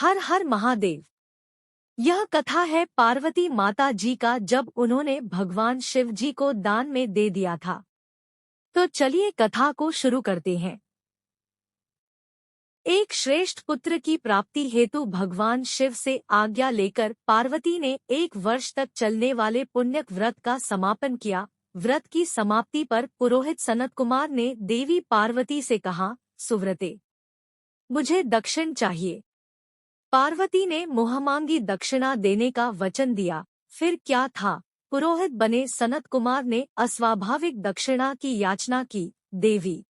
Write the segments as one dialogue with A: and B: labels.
A: हर हर महादेव। यह कथा है पार्वती माता जी का जब उन्होंने भगवान शिव जी को दान में दे दिया था। तो चलिए कथा को शुरू करते हैं। एक श्रेष्ठ पुत्र की प्राप्ति हेतु भगवान शिव से आज्ञा लेकर पार्वती ने 1 वर्ष तक चलने वाले पुण्यक व्रत का समापन किया। व्रत की समाप्ति पर पुरोहित सनत कुमार ने देवी पार्वती से कहा, सुव्रते, मुझे दक्षिण चाहिए। पार्वती ने मुहमांगी दक्षिणा देने का वचन दिया। फिर क्या था, पुरोहित बने सनत कुमार ने अस्वाभाविक दक्षिणा की याचना की। देवी,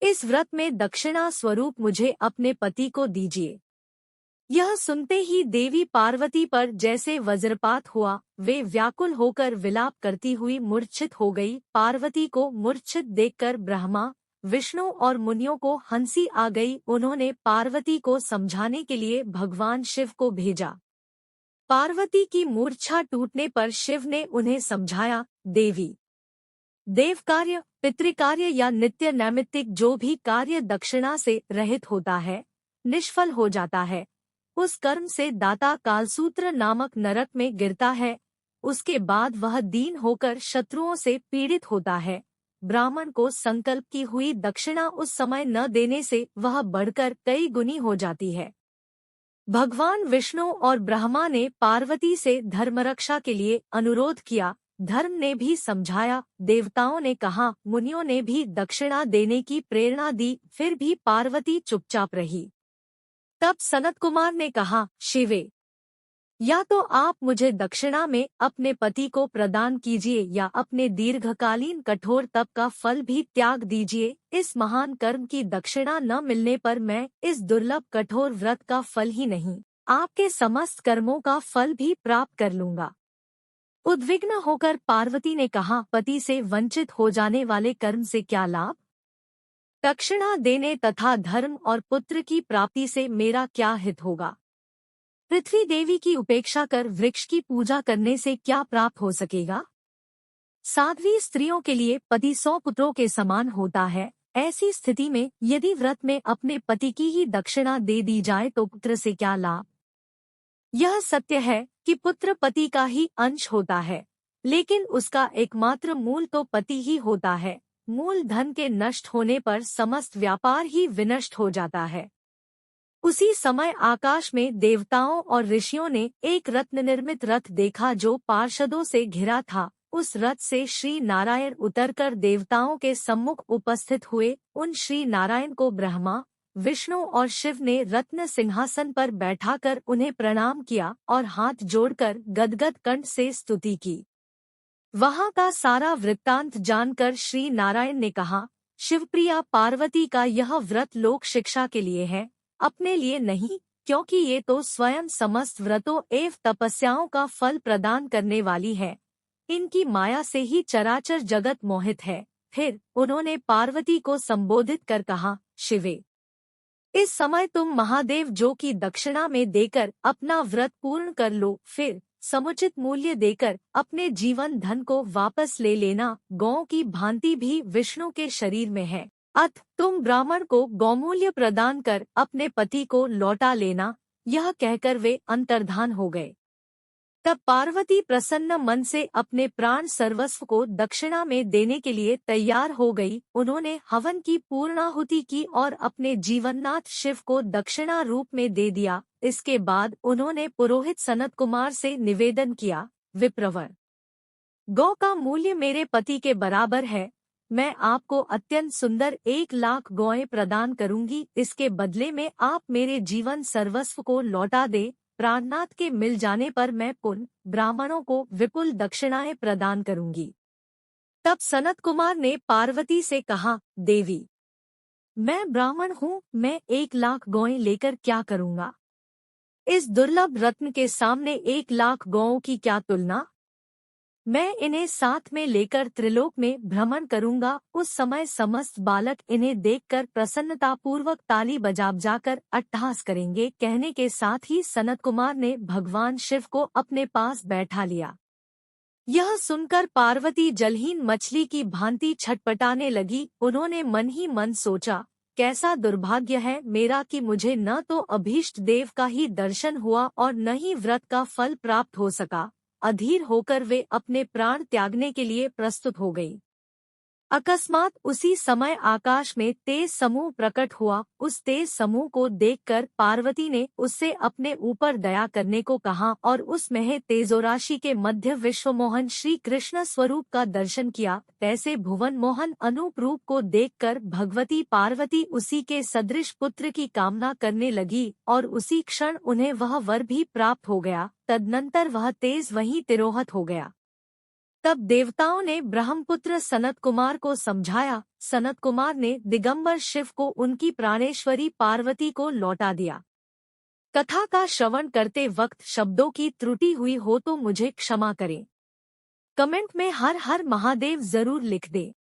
A: इस व्रत में दक्षिणा स्वरूप मुझे अपने पति को दीजिए। यह सुनते ही देवी पार्वती पर जैसे वज्रपात हुआ। वे व्याकुल होकर विलाप करती हुई मूर्छित हो गई। पार्वती को मूर्छित देखकर ब्रह्मा, विष्णु और मुनियों को हंसी आ गई। उन्होंने पार्वती को समझाने के लिए भगवान शिव को भेजा। पार्वती की मूर्छा टूटने पर शिव ने उन्हें समझाया, देवी, देवकार्य, पितृकार्य या नित्य नैमित्तिक जो भी कार्य दक्षिणा से रहित होता है, निष्फल हो जाता है। उस कर्म से दाता कालसूत्र नामक नरक में गिरता है। उसके बाद वह दीन होकर शत्रुओं से पीड़ित होता है। ब्राह्मण को संकल्प की हुई दक्षिणा उस समय न देने से वह बढ़कर कई गुनी हो जाती है। भगवान विष्णु और ब्रह्मा ने पार्वती से धर्मरक्षा के लिए अनुरोध किया। धर्म ने भी समझाया, देवताओं ने कहा, मुनियों ने भी दक्षिणा देने की प्रेरणा दी। फिर भी पार्वती चुपचाप रही। तब सनत कुमार ने कहा, शिवे, या तो आप मुझे दक्षिणा में अपने पति को प्रदान कीजिए या अपने दीर्घकालीन कठोर तप का फल भी त्याग दीजिए। इस महान कर्म की दक्षिणा न मिलने पर मैं इस दुर्लभ कठोर व्रत का फल ही नहीं, आपके समस्त कर्मों का फल भी प्राप्त कर लूंगा। उद्विग्न होकर पार्वती ने कहा, पति से वंचित हो जाने वाले कर्म से क्या लाभ? दक्षिणा देने तथा धर्म और पुत्र की प्राप्ति से मेरा क्या हित होगा? पृथ्वी देवी की उपेक्षा कर वृक्ष की पूजा करने से क्या प्राप्त हो सकेगा? साध्वी स्त्रियों के लिए पति 100 पुत्रों के समान होता है। ऐसी स्थिति में यदि व्रत में अपने पति की ही दक्षिणा दे दी जाए तो पुत्र से क्या लाभ? यह सत्य है कि पुत्र पति का ही अंश होता है, लेकिन उसका एकमात्र मूल तो पति ही होता है। मूल धन के नष्ट होने पर समस्त व्यापार ही विनष्ट हो जाता है। उसी समय आकाश में देवताओं और ऋषियों ने एक रत्न निर्मित रथ देखा जो पार्षदों से घिरा था। उस रथ से श्री नारायण उतरकर देवताओं के सम्मुख उपस्थित हुए। उन श्री नारायण को ब्रह्मा, विष्णु और शिव ने रत्न सिंहासन पर बैठाकर उन्हें प्रणाम किया और हाथ जोड़कर गदगद कंठ से स्तुति की। वहां का सारा वृत्तांत जानकर श्री नारायण ने कहा, शिवप्रिया पार्वती का यह व्रत लोक शिक्षा के लिए है, अपने लिए नहीं, क्योंकि ये तो स्वयं समस्त व्रतों एवं तपस्याओं का फल प्रदान करने वाली है। इनकी माया से ही चराचर जगत मोहित है। फिर उन्होंने पार्वती को संबोधित कर कहा, शिवे, इस समय तुम महादेव जो की दक्षिणा में देकर अपना व्रत पूर्ण कर लो। फिर समुचित मूल्य देकर अपने जीवन धन को वापस ले लेना। गौ की भांति भी विष्णु के शरीर में है, अत तुम ब्राह्मण को गौमूल्य प्रदान कर अपने पति को लौटा लेना। यह कहकर वे अंतर्धान हो गए। तब पार्वती प्रसन्न मन से अपने प्राण सर्वस्व को दक्षिणा में देने के लिए तैयार हो गई। उन्होंने हवन की पूर्णाहुति की और अपने जीवननाथ शिव को दक्षिणा रूप में दे दिया। इसके बाद उन्होंने पुरोहित सनत कुमार से निवेदन किया, विप्रवर, गौ का मूल्य मेरे पति के बराबर है। मैं आपको अत्यंत सुंदर 1,00,000 गौएं प्रदान करूंगी। इसके बदले में आप मेरे जीवन सर्वस्व को लौटा दे। प्राणनाथ के मिल जाने पर मैं पुनः ब्राह्मणों को विपुल दक्षिणाएं प्रदान करूंगी। तब सनत कुमार ने पार्वती से कहा, देवी, मैं ब्राह्मण हूँ, मैं 1,00,000 गौएं लेकर क्या करूँगा? इस दुर्लभ रत्न के सामने 1,00,000 गौओं की क्या तुलना? मैं इन्हें साथ में लेकर त्रिलोक में भ्रमण करूंगा। उस समय समस्त बालक इन्हें देखकर प्रसन्नतापूर्वक ताली बजाकर अट्टहास करेंगे। कहने के साथ ही सनत कुमार ने भगवान शिव को अपने पास बैठा लिया। यह सुनकर पार्वती जलहीन मछली की भांति छटपटाने लगी। उन्होंने मन ही मन सोचा, कैसा दुर्भाग्य है मेरा कि मुझे न तो अभीष्ट देव का ही दर्शन हुआ और न ही व्रत का फल प्राप्त हो सका। अधीर होकर वे अपने प्राण त्यागने के लिए प्रस्तुत हो गई। अकस्मात उसी समय आकाश में तेज समूह प्रकट हुआ। उस तेज समूह को देखकर पार्वती ने उससे अपने ऊपर दया करने को कहा और उस महे तेजोराशि के मध्य विश्वमोहन श्री कृष्ण स्वरूप का दर्शन किया। तैसे भुवन मोहन अनूप रूप को देखकर भगवती पार्वती उसी के सदृश पुत्र की कामना करने लगी और उसी क्षण उन्हें वह वर भी प्राप्त हो गया। तदनंतर वह तेज वहीं तिरोहत हो गया। तब देवताओं ने ब्रह्मपुत्र सनत कुमार को समझाया। सनत कुमार ने दिगंबर शिव को उनकी प्राणेश्वरी पार्वती को लौटा दिया। कथा का श्रवण करते वक्त शब्दों की त्रुटि हुई हो तो मुझे क्षमा करें। कमेंट में हर हर महादेव जरूर लिख दे।